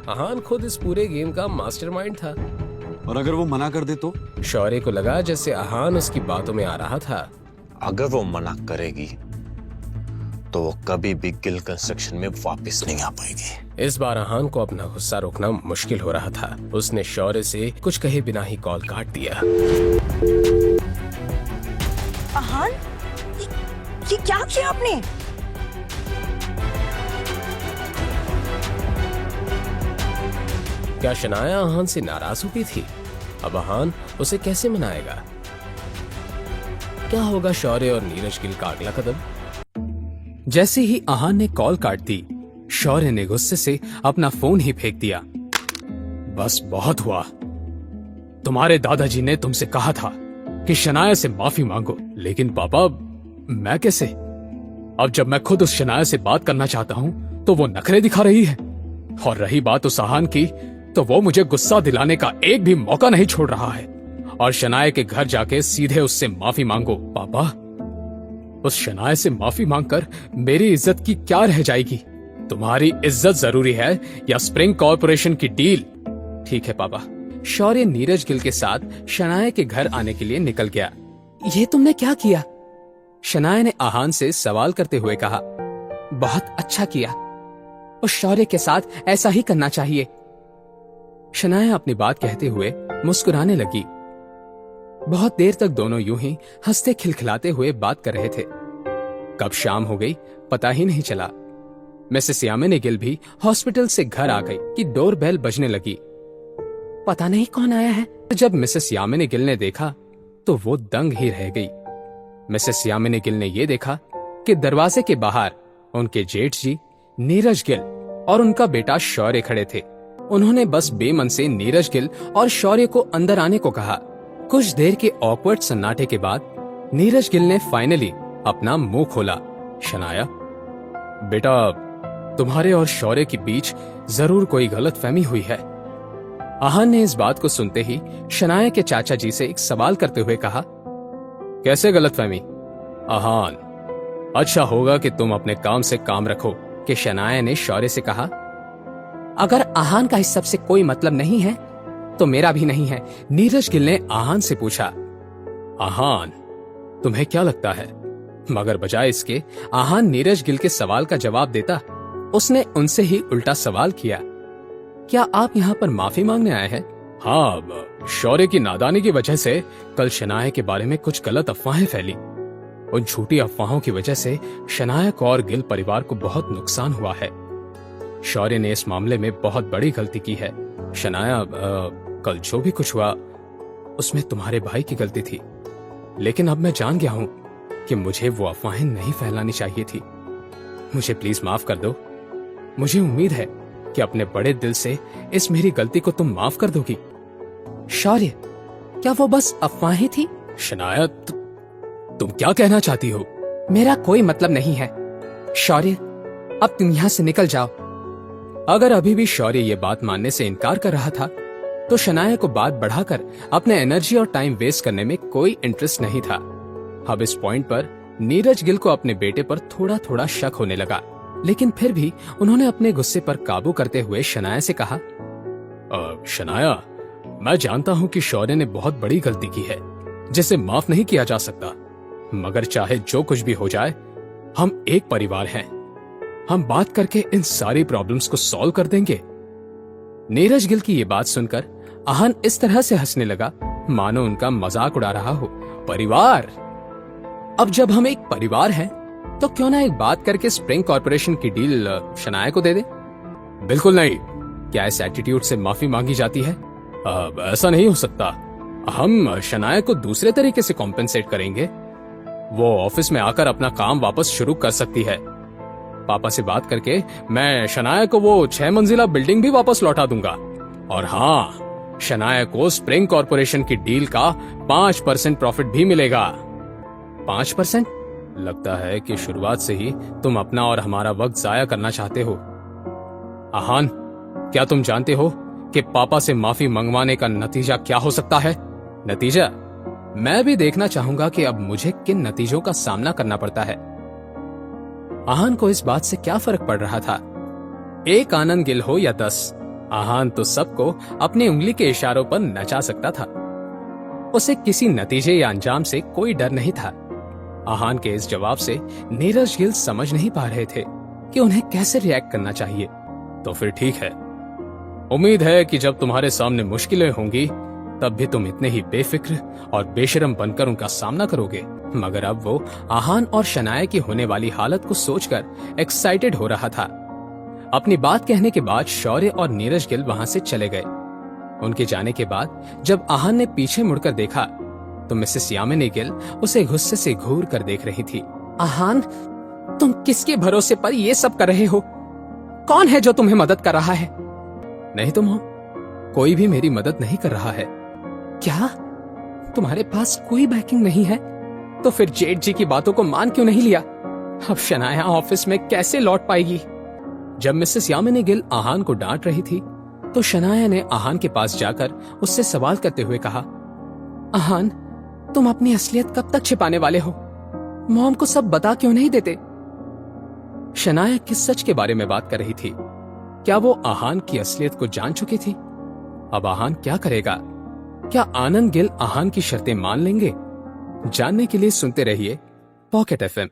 अहान खुद इस पूरे गेम का मास्टरमाइंड था। और अगर वो मना कर दे तो? शौर्य को लगा जैसे अहान उसकी बातों में आ रहा था। अगर वो मना करेगी तो वो कभी भी गिल कंस्ट्रक्शन में वापस नहीं आ पाएगी। इस बार अहान को अपना गुस्सा रोकना मुश्किल हो रहा था। उसने शौर्य से कुछ कहे बिना ही कॉल काट दिया। अहान, ये क्या किया आपने? क्या शनाया अहान से नाराज हो गई थी? अब अहान उसे कैसे मनाएगा? क्या होगा शौर्य और नीरज गिल का अगला कदम? जैसे ही अहान ने कॉल काट दी, शौर्य ने गुस्से से अपना फोन ही फेंक दिया। बस बहुत हुआ। तुम्हारे दादाजी ने तुमसे कहा था कि शनाया से माफी मांगो, लेकिन पापा मैं कैसे? अब जब मैं खुद उस शनाया से बात करना चाहता हूं तो वो नखरे दिखा रही है। और रही बात उस अहान की, तो वो मुझे गुस्सा दिलाने का एक भी मौका नहीं छोड़ रहा है। और शनाया के घर जाके सीधे उससे माफी मांगो। पापा, उस शनाया से माफी मांगकर मेरी इज्जत की क्या रह जाएगी? तुम्हारी इज्जत जरूरी है या स्प्रिंग कॉर्पोरेशन की डील? ठीक है पापा। शौर्य नीरज गिल के साथ शनाया के घर आने के लिए निकल गया। ये तुमने क्या किया? शनाया ने अहान से सवाल करते हुए कहा। बहुत अच्छा किया, उस शौर्य के साथ ऐसा ही करना चाहिए। शनाया अपनी बात कहते हुए मुस्कुराने लगी। बहुत देर तक दोनों यूं ही हंसते खिलखिलाते हुए बात कर रहे थे। कब शाम हो गई पता ही नहीं चला। मिसेस यामिनी गिल भी हॉस्पिटल से घर आ गई कि डोर बेल बजने लगी। पता नहीं कौन आया है। जब मिसेस यामिनी गिल ने देखा तो वो दंग ही रह गई। मिसेस यामिनी गिल ने यह देखा कि दरवाजे के बाहर उनके जेठ जी नीरज गिल और उनका बेटा शौर्य खड़े थे। उन्होंने बस बेमन से नीरज गिल और शौर्य को अंदर आने को कहा। कुछ देर के ऑकवर्ड सन्नाटे के बाद नीरज गिल ने फाइनली अपना मुंह खोला। शनाया, बेटा तुम्हारे और शौर्य के बीच जरूर कोई गलतफहमी हुई है। अहान ने इस बात को सुनते ही शनाया के चाचा जी से एक सवाल करते हुए कहा। कैसे गलतफहमी? अहान, अच्छा होगा कि तुम अपने काम से काम रखो, कि शनाया ने शौर्य से कहा। अगर अहान का इस सब से कोई मतलब नहीं है तो मेरा भी नहीं है। नीरज गिल ने अहान से पूछा। अहान, तुम्हें क्या लगता है? मगर बजाय इसके अहान नीरज गिल के सवाल का जवाब देता, उसने उनसे ही उल्टा सवाल किया। क्या आप यहाँ पर माफी मांगने आए हैं? हाँ, शौर्य की नादानी की वजह से कल शनाया के बारे में कुछ गलत अफवाहें फैली। उन झूठी अफवाहों की वजह से शनाया को और गिल परिवार को बहुत नुकसान हुआ है। शौर्य ने इस मामले में बहुत बड़ी गलती की है। शनाया, कल जो भी कुछ हुआ उसमें तुम्हारे भाई की गलती थी, लेकिन अब मैं जान गया हूं कि मुझे वो अफवाहें नहीं फैलानी चाहिए थी। मुझे प्लीज माफ कर दो। मुझे उम्मीद है कि अपने बड़े दिल से इस मेरी गलती को तुम माफ कर दोगी। शौर्य, क्या वो बस अफवाहें थी? शनाया, तुम क्या कहना चाहती हो? मेरा कोई मतलब नहीं है। शौर्य, अब तुम यहाँ से निकल जाओ। अगर अभी भी शौर्य ये बात मानने से इनकार कर रहा था तो शनाया को बात बढ़ाकर अपने एनर्जी और टाइम वेस्ट करने में कोई इंटरेस्ट नहीं था। अब इस पॉइंट पर नीरज गिल को अपने बेटे पर थोड़ा थोड़ा शक होने लगा, लेकिन फिर भी उन्होंने अपने गुस्से पर काबू करते हुए शनाया से कहा। शनाया, मैं जानता हूं कि शौर्य ने बहुत बड़ी गलती की है जिसे माफ नहीं किया जा सकता, मगर चाहे जो कुछ भी हो जाए हम एक परिवार हैं। हम बात करके इन सारी प्रॉब्लम्स को सॉल्व कर देंगे। नीरज गिल की ये बात सुनकर अहान इस तरह से हंसने लगा मानो उनका मजाक उड़ा रहा हो। परिवार? अब जब हम एक परिवार हैं तो क्यों ना एक बात करके स्प्रिंग कॉर्पोरेशन की डील शनाया को दे दे? बिल्कुल नहीं। क्या इस एटीट्यूड से माफी मांगी जाती है? ऐसा नहीं हो सकता। हम शनाया को दूसरे तरीके से कॉम्पेंसेट करेंगे। वो ऑफिस में आकर अपना काम वापस शुरू कर सकती है। पापा से बात करके मैं शनाया को वो 6 मंजिला बिल्डिंग भी वापस लौटा दूंगा। और हाँ, शनाया को स्प्रिंग कॉर्पोरेशन की डील का 5% प्रॉफिट भी मिलेगा। 5%? लगता है कि शुरुआत से ही तुम अपना और हमारा वक्त जाया करना चाहते हो। अहान, क्या तुम जानते हो कि पापा से माफी मंगवाने का नतीजा क्या हो सकता है? नतीजा? मैं भी देखना चाहूंगा कि अब मुझे किन नतीजों का सामना करना पड़ता है। अहान को इस बात से क्या फर्क पड़ रहा था? एक आनंद गिल हो या 10, आहान तो सबको अपनी उंगली के इशारों पर नचा सकता था। उसे किसी नतीजे या अंजाम से कोई डर नहीं था। आहान के इस जवाब से नीरज गिल समझ नहीं पा रहे थे कि उन्हें कैसे रिएक्ट करना चाहिए। तो फिर ठीक है, उम्मीद है कि जब तुम्हारे सामने मुश्किलें होंगी तब भी तुम इतने ही बेफिक्र और बेशरम बनकर उनका सामना करोगे। मगर अब वो आहान और शनाया की होने वाली हालत को सोचकर एक्साइटेड हो रहा था। अपनी बात कहने के बाद शौर्य और नीरज गिल वहां से चले गए। उनके जाने के बाद जब आहान ने पीछे मुड़कर देखा तो मिसेस यामिनी गिल उसे गुस्से से घूर कर देख रही थी। आहान, तुम किसके भरोसे पर ये सब कर रहे हो? कौन है जो तुम्हें मदद कर रहा है? नहीं तुम हो, कोई भी मेरी मदद नहीं कर रहा है। क्या तुम्हारे पास कोई बैकिंग नहीं है? तो फिर जेठ जी की बातों को मान क्यों नहीं लिया? अब शनाया ऑफिस में कैसे लौट पाएगी? जब मिसेस यामिनी गिल आहान को डांट रही थी तो शनाया ने आहान के पास जाकर उससे सवाल करते हुए कहा, आहान, तुम अपनी असलियत कब तक छिपाने वाले हो? मॉम को सब बता क्यों नहीं देते? शनाया किस सच के बारे में बात कर रही थी? क्या वो आहान की असलियत को जान चुकी थी? अब आहान क्या करेगा? क्या आनंद गिल आहान की शर्तें मान लेंगे? जानने के लिए सुनते रहिए पॉकेट FM।